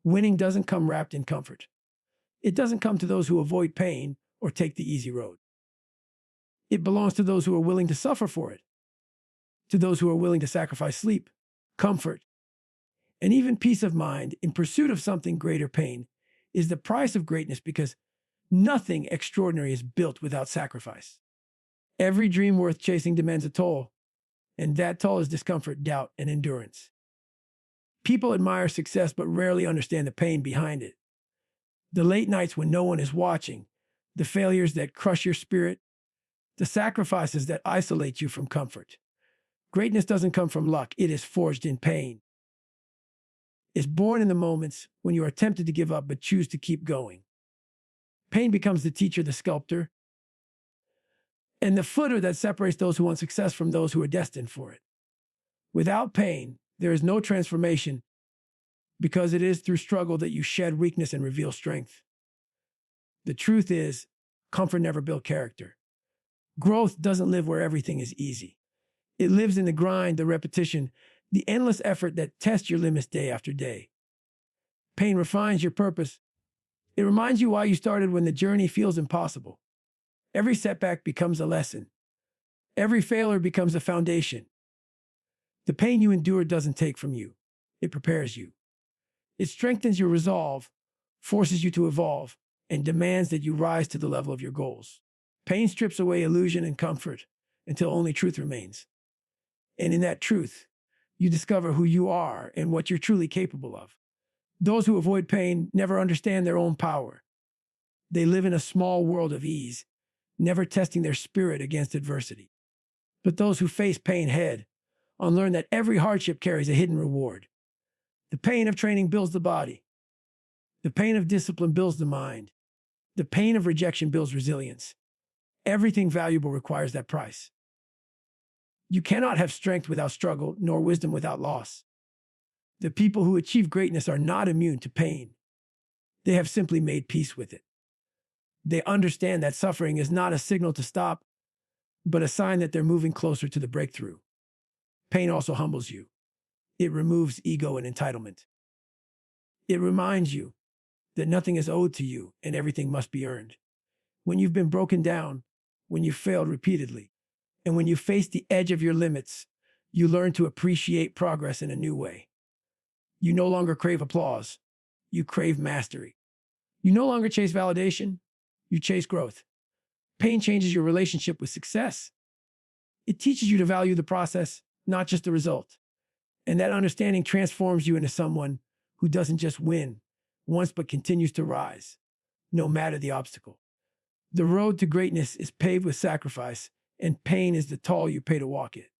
Winning doesn't come wrapped in comfort. It doesn't come to those who avoid pain or take the easy road. It belongs to those who are willing to suffer for it, to those who are willing to sacrifice sleep, comfort, and even peace of mind in pursuit of something greater. Pain is the price of greatness because nothing extraordinary is built without sacrifice. Every dream worth chasing demands a toll, and that toll is discomfort, doubt, and endurance. People admire success but rarely understand the pain behind it. The late nights when no one is watching, the failures that crush your spirit, the sacrifices that isolate you from comfort. Greatness doesn't come from luck, it is forged in pain. It's born in the moments when you are tempted to give up but choose to keep going. Pain becomes the teacher, the sculptor, and the footer that separates those who want success from those who are destined for it. Without pain, there is no transformation, because it is through struggle that you shed weakness and reveal strength. The truth is, comfort never built character. Growth doesn't live where everything is easy. It lives in the grind, the repetition, the endless effort that tests your limits day after day. Pain refines your purpose. It reminds you why you started when the journey feels impossible. Every setback becomes a lesson. Every failure becomes a foundation. The pain you endure doesn't take from you. It prepares you. It strengthens your resolve, forces you to evolve, and demands that you rise to the level of your goals. Pain strips away illusion and comfort until only truth remains. And in that truth, you discover who you are and what you're truly capable of. Those who avoid pain never understand their own power. They live in a small world of ease, never testing their spirit against adversity. But those who face pain head on learn that every hardship carries a hidden reward. The pain of training builds the body. The pain of discipline builds the mind. The pain of rejection builds resilience. Everything valuable requires that price. You cannot have strength without struggle, nor wisdom without loss. The people who achieve greatness are not immune to pain. They have simply made peace with it. They understand that suffering is not a signal to stop, but a sign that they're moving closer to the breakthrough. Pain also humbles you. It removes ego and entitlement. It reminds you that nothing is owed to you and everything must be earned. When you've been broken down, when you've failed repeatedly, and when you face the edge of your limits, you learn to appreciate progress in a new way. You no longer crave applause. You crave mastery. You no longer chase validation. You chase growth. Pain changes your relationship with success. It teaches you to value the process, not just the result. And that understanding transforms you into someone who doesn't just win once, but continues to rise, no matter the obstacle. The road to greatness is paved with sacrifice, and pain is the toll you pay to walk it.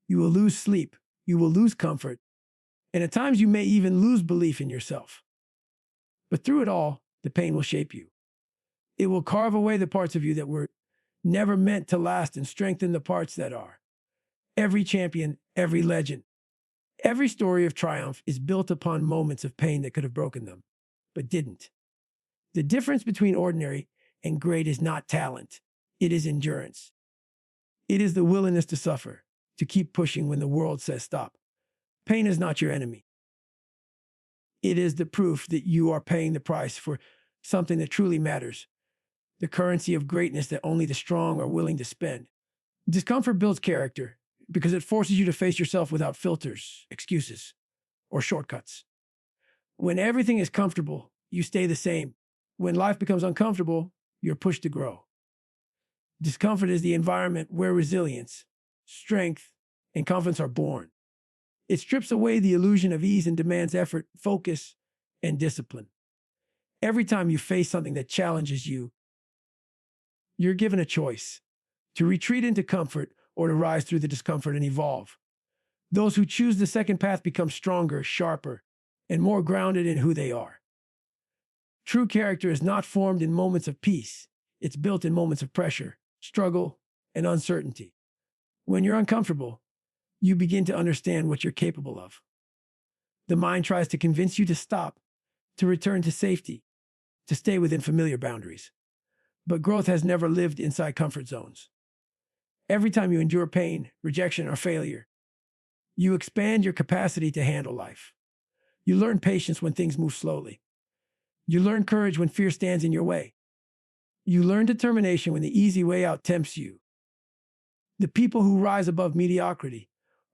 You will lose sleep, you will lose comfort, and at times you may even lose belief in yourself. But through it all, the pain will shape you. It will carve away the parts of you that were never meant to last and strengthen the parts that are. Every champion, every legend, every story of triumph is built upon moments of pain that could have broken them, but didn't. The difference between ordinary and great is not talent. It is endurance. It is the willingness to suffer, to keep pushing when the world says stop. Pain is not your enemy. It is the proof that you are paying the price for something that truly matters, the currency of greatness that only the strong are willing to spend. Discomfort builds character because it forces you to face yourself without filters, excuses, or shortcuts. When everything is comfortable, you stay the same. When life becomes uncomfortable, you're pushed to grow. Discomfort is the environment where resilience, strength, and confidence are born. It strips away the illusion of ease and demands effort, focus, and discipline. Every time you face something that challenges you, you're given a choice to retreat into comfort or to rise through the discomfort and evolve. Those who choose the second path become stronger, sharper, and more grounded in who they are. True character is not formed in moments of peace. It's built in moments of pressure, struggle, and uncertainty. When you're uncomfortable, you begin to understand what you're capable of. The mind tries to convince you to stop, to return to safety, to stay within familiar boundaries. But growth has never lived inside comfort zones. Every time you endure pain, rejection, or failure, you expand your capacity to handle life. You learn patience when things move slowly. You learn courage when fear stands in your way. You learn determination when the easy way out tempts you. The people who rise above mediocrity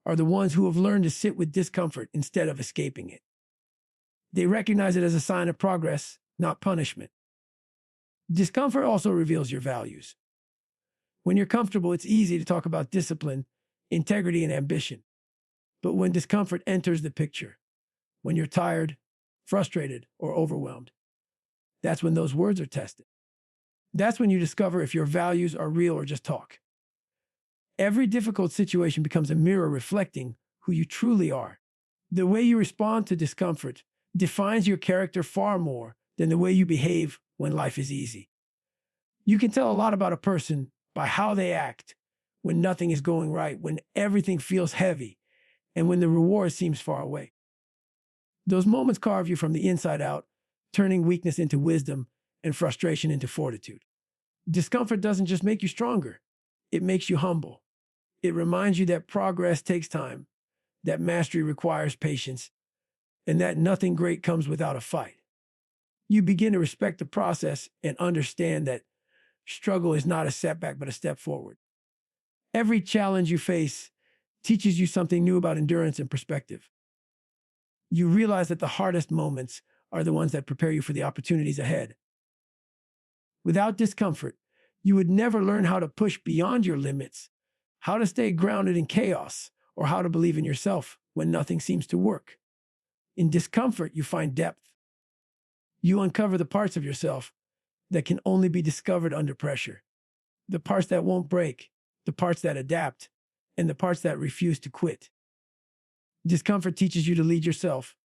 are the ones who have learned to sit with discomfort instead of escaping it. They recognize it as a sign of progress, not punishment. Discomfort also reveals your values. When you're comfortable, it's easy to talk about discipline, integrity, and ambition. But when discomfort enters the picture, when you're tired, frustrated, or overwhelmed, that's when those words are tested. That's when you discover if your values are real or just talk. Every difficult situation becomes a mirror reflecting who you truly are. The way you respond to discomfort defines your character far more than the way you behave when life is easy. You can tell a lot about a person by how they act when nothing is going right, when everything feels heavy, and when the reward seems far away. Those moments carve you from the inside out, turning weakness into wisdom and frustration into fortitude. Discomfort doesn't just make you stronger, it makes you humble. It reminds you that progress takes time, that mastery requires patience, and that nothing great comes without a fight. You begin to respect the process and understand that struggle is not a setback but a step forward. Every challenge you face teaches you something new about endurance and perspective. You realize that the hardest moments are the ones that prepare you for the opportunities ahead. Without discomfort, you would never learn how to push beyond your limits, how to stay grounded in chaos, or how to believe in yourself when nothing seems to work. In discomfort, you find depth. You uncover the parts of yourself that can only be discovered under pressure. The parts that won't break, the parts that adapt, and the parts that refuse to quit. Discomfort teaches you to lead yourself,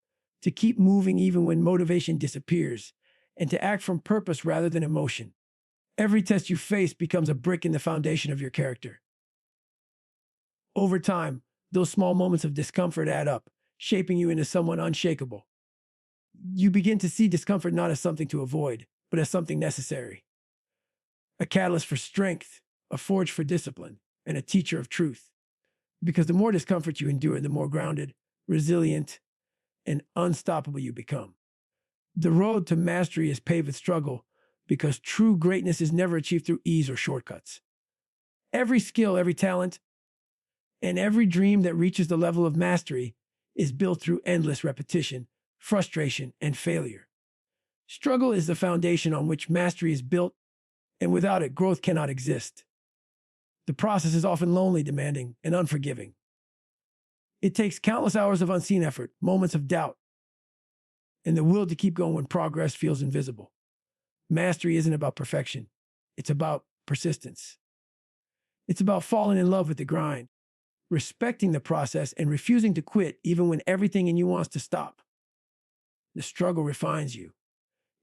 to keep moving even when motivation disappears, and to act from purpose rather than emotion. Every test you face becomes a brick in the foundation of your character. Over time, those small moments of discomfort add up, shaping you into someone unshakable. You begin to see discomfort not as something to avoid, but as something necessary. A catalyst for strength, a forge for discipline, and a teacher of truth. Because the more discomfort you endure, the more grounded, resilient, and unstoppable you become. The road to mastery is paved with struggle because true greatness is never achieved through ease or shortcuts. Every skill, every talent, and every dream that reaches the level of mastery is built through endless repetition, frustration, and failure. Struggle is the foundation on which mastery is built, and without it, growth cannot exist. The process is often lonely, demanding, and unforgiving. It takes countless hours of unseen effort, moments of doubt, and the will to keep going when progress feels invisible. Mastery isn't about perfection. It's about persistence. It's about falling in love with the grind, respecting the process, and refusing to quit even when everything in you wants to stop. The struggle refines you.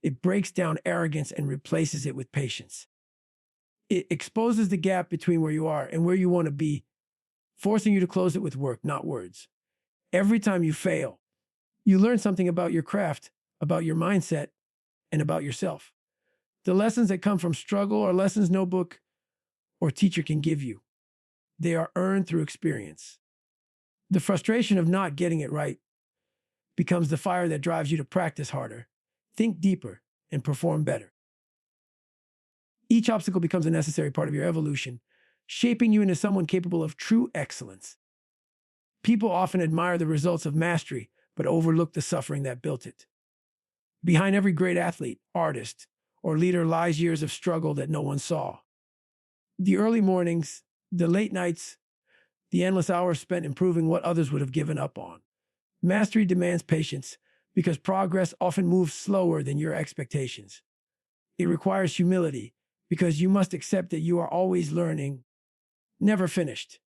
It breaks down arrogance and replaces it with patience. It exposes the gap between where you are and where you want to be, forcing you to close it with work, not words. Every time you fail, you learn something about your craft, about your mindset, and about yourself. The lessons that come from struggle are lessons no book or teacher can give you. They are earned through experience. The frustration of not getting it right becomes the fire that drives you to practice harder, think deeper, and perform better. Each obstacle becomes a necessary part of your evolution, shaping you into someone capable of true excellence. People often admire the results of mastery, but overlook the suffering that built it. Behind every great athlete, artist, or leader lies years of struggle that no one saw. The early mornings, the late nights, the endless hours spent improving what others would have given up on. Mastery demands patience because progress often moves slower than your expectations. It requires humility because you must accept that you are always learning, never finished.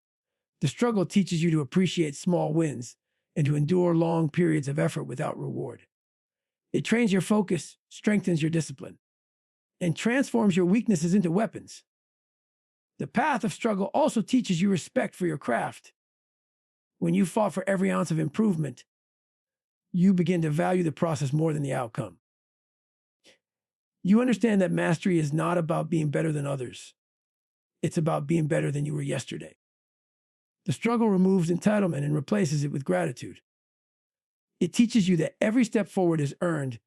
The struggle teaches you to appreciate small wins and to endure long periods of effort without reward. It trains your focus, strengthens your discipline, and transforms your weaknesses into weapons. The path of struggle also teaches you respect for your craft. When you fought for every ounce of improvement, you begin to value the process more than the outcome. You understand that mastery is not about being better than others. It's about being better than you were yesterday. The struggle removes entitlement and replaces it with gratitude. It teaches you that every step forward is earned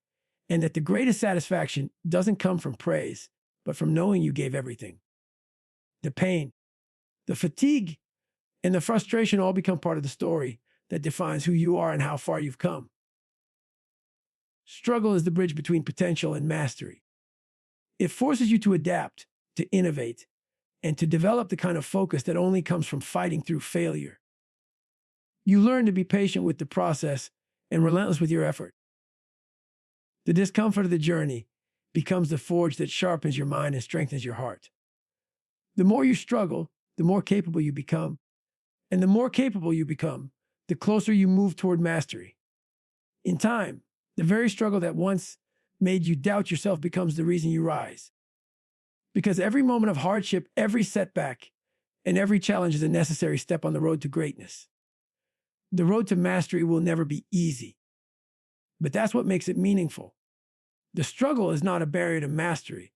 and that the greatest satisfaction doesn't come from praise, but from knowing you gave everything. The pain, the fatigue, and the frustration all become part of the story that defines who you are and how far you've come. Struggle is the bridge between potential and mastery. It forces you to adapt, to innovate, and to develop the kind of focus that only comes from fighting through failure. You learn to be patient with the process and relentless with your effort. The discomfort of the journey becomes the forge that sharpens your mind and strengthens your heart. The more you struggle, the more capable you become. And the more capable you become, the closer you move toward mastery. In time, the very struggle that once made you doubt yourself becomes the reason you rise. Because every moment of hardship, every setback, and every challenge is a necessary step on the road to greatness. The road to mastery will never be easy, but that's what makes it meaningful. The struggle is not a barrier to mastery.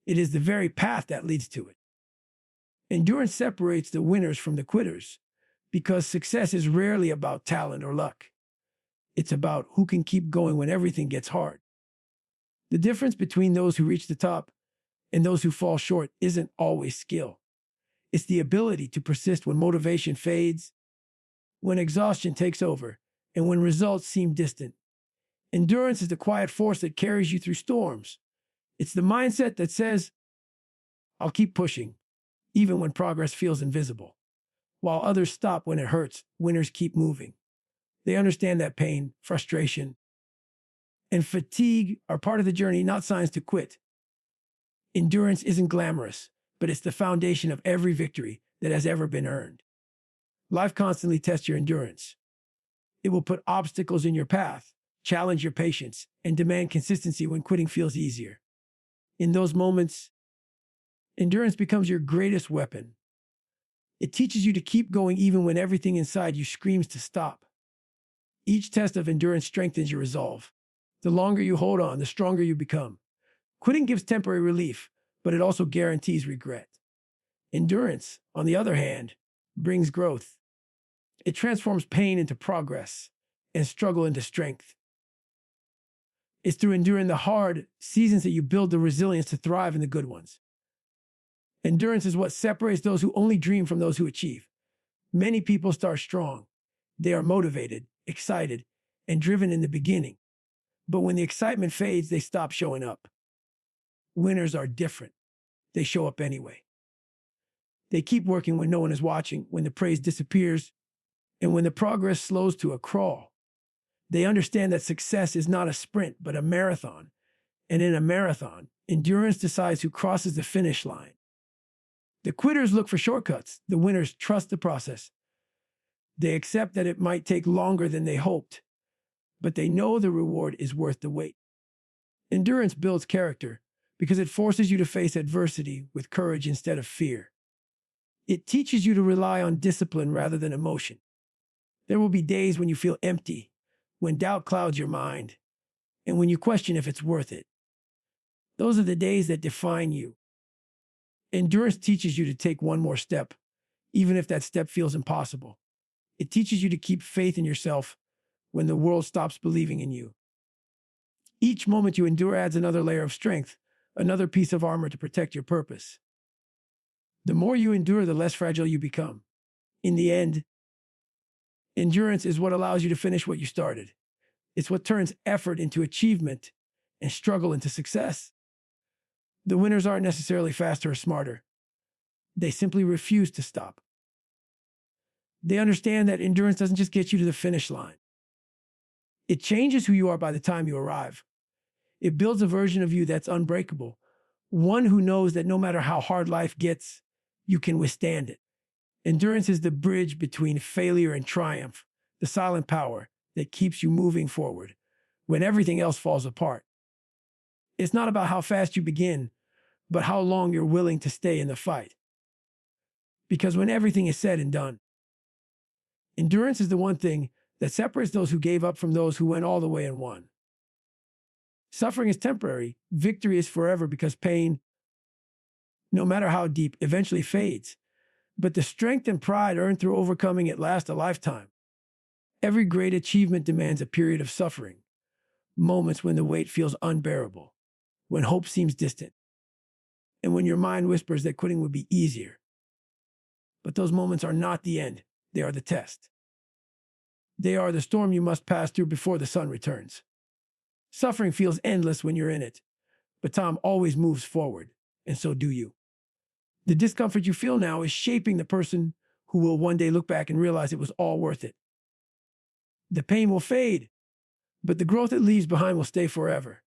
It is the very path that leads to it. Endurance separates the winners from the quitters because success is rarely about talent or luck. It's about who can keep going when everything gets hard. The difference between those who reach the top and those who fall short isn't always skill. It's the ability to persist when motivation fades, when exhaustion takes over, and when results seem distant. Endurance is the quiet force that carries you through storms. It's the mindset that says, I'll keep pushing, even when progress feels invisible. While others stop when it hurts, winners keep moving. They understand that pain, frustration, and fatigue are part of the journey, not signs to quit. Endurance isn't glamorous, but it's the foundation of every victory that has ever been earned. Life constantly tests your endurance. It will put obstacles in your path, challenge your patience, and demand consistency when quitting feels easier. In those moments, endurance becomes your greatest weapon. It teaches you to keep going even when everything inside you screams to stop. Each test of endurance strengthens your resolve. The longer you hold on, the stronger you become. Quitting gives temporary relief, but it also guarantees regret. Endurance, on the other hand, brings growth. It transforms pain into progress and struggle into strength. It's through enduring the hard seasons that you build the resilience to thrive in the good ones. Endurance is what separates those who only dream from those who achieve. Many people start strong. They are motivated, excited, and driven in the beginning. But when the excitement fades, they stop showing up. Winners are different. They show up anyway. They keep working when no one is watching, when the praise disappears, and when the progress slows to a crawl. They understand that success is not a sprint, but a marathon. And in a marathon, endurance decides who crosses the finish line. The quitters look for shortcuts. The winners trust the process. They accept that it might take longer than they hoped, but they know the reward is worth the wait. Endurance builds character because it forces you to face adversity with courage instead of fear. It teaches you to rely on discipline rather than emotion. There will be days when you feel empty, when doubt clouds your mind, and when you question if it's worth it. Those are the days that define you. Endurance teaches you to take one more step, even if that step feels impossible. It teaches you to keep faith in yourself when the world stops believing in you. Each moment you endure adds another layer of strength, another piece of armor to protect your purpose. The more you endure, the less fragile you become. In the end, endurance is what allows you to finish what you started. It's what turns effort into achievement and struggle into success. The winners aren't necessarily faster or smarter. They simply refuse to stop. They understand that endurance doesn't just get you to the finish line. It changes who you are by the time you arrive. It builds a version of you that's unbreakable, one who knows that no matter how hard life gets, you can withstand it. Endurance is the bridge between failure and triumph, the silent power that keeps you moving forward when everything else falls apart. It's not about how fast you begin, but how long you're willing to stay in the fight. Because when everything is said and done, endurance is the one thing that separates those who gave up from those who went all the way and won. Suffering is temporary. Victory is forever because pain, no matter how deep, eventually fades. But the strength and pride earned through overcoming it last a lifetime. Every great achievement demands a period of suffering, moments when the weight feels unbearable, when hope seems distant, and when your mind whispers that quitting would be easier. But those moments are not the end, they are the test. They are the storm you must pass through before the sun returns. Suffering feels endless when you're in it, but time always moves forward, and so do you. The discomfort you feel now is shaping the person who will one day look back and realize it was all worth it. The pain will fade, but the growth it leaves behind will stay forever.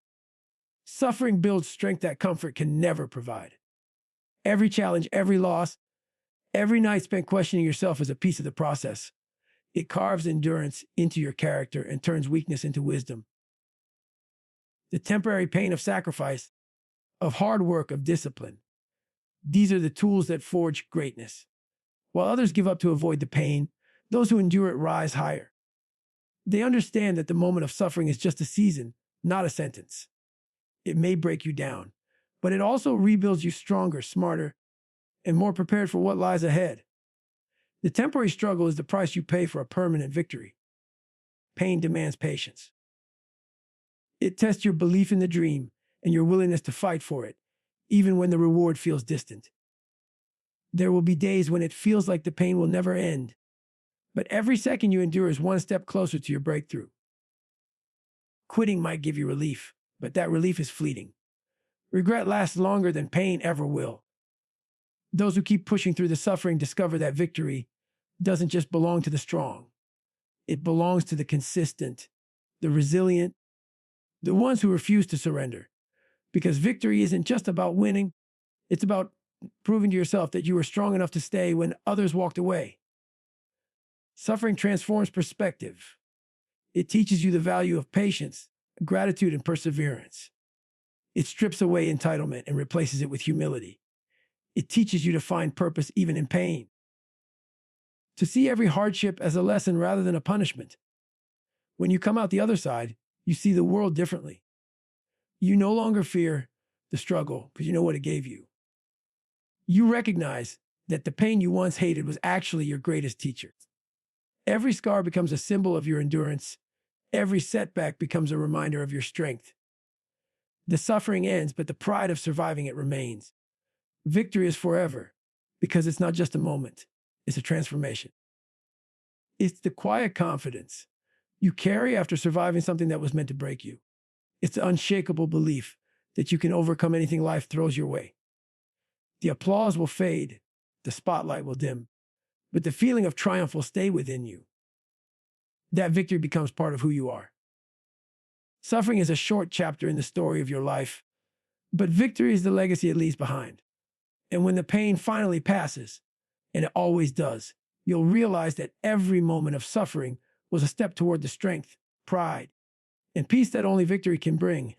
Suffering builds strength that comfort can never provide. Every challenge, every loss, every night spent questioning yourself is a piece of the process. It carves endurance into your character and turns weakness into wisdom. The temporary pain of sacrifice, of hard work, of discipline. These are the tools that forge greatness. While others give up to avoid the pain, those who endure it rise higher. They understand that the moment of suffering is just a season, not a sentence. It may break you down, but it also rebuilds you stronger, smarter, and more prepared for what lies ahead. The temporary struggle is the price you pay for a permanent victory. Pain demands patience. It tests your belief in the dream and your willingness to fight for it, even when the reward feels distant. There will be days when it feels like the pain will never end, but every second you endure is one step closer to your breakthrough. Quitting might give you relief, but that relief is fleeting. Regret lasts longer than pain ever will. Those who keep pushing through the suffering discover that victory doesn't just belong to the strong. It belongs to the consistent, the resilient, the ones who refuse to surrender. Because victory isn't just about winning, it's about proving to yourself that you were strong enough to stay when others walked away. Suffering transforms perspective. It teaches you the value of patience, gratitude, and perseverance. It strips away entitlement and replaces it with humility. It teaches you to find purpose even in pain. To see every hardship as a lesson rather than a punishment. When you come out the other side, you see the world differently. You no longer fear the struggle because you know what it gave you. You recognize that the pain you once hated was actually your greatest teacher. Every scar becomes a symbol of your endurance. Every setback becomes a reminder of your strength. The suffering ends, but the pride of surviving it remains. Victory is forever because it's not just a moment, it's a transformation. It's the quiet confidence you carry after surviving something that was meant to break you. It's the unshakable belief that you can overcome anything life throws your way. The applause will fade, the spotlight will dim, but the feeling of triumph will stay within you. That victory becomes part of who you are. Suffering is a short chapter in the story of your life, but victory is the legacy it leaves behind. And when the pain finally passes, and it always does, you'll realize that every moment of suffering was a step toward the strength, pride, and peace that only victory can bring.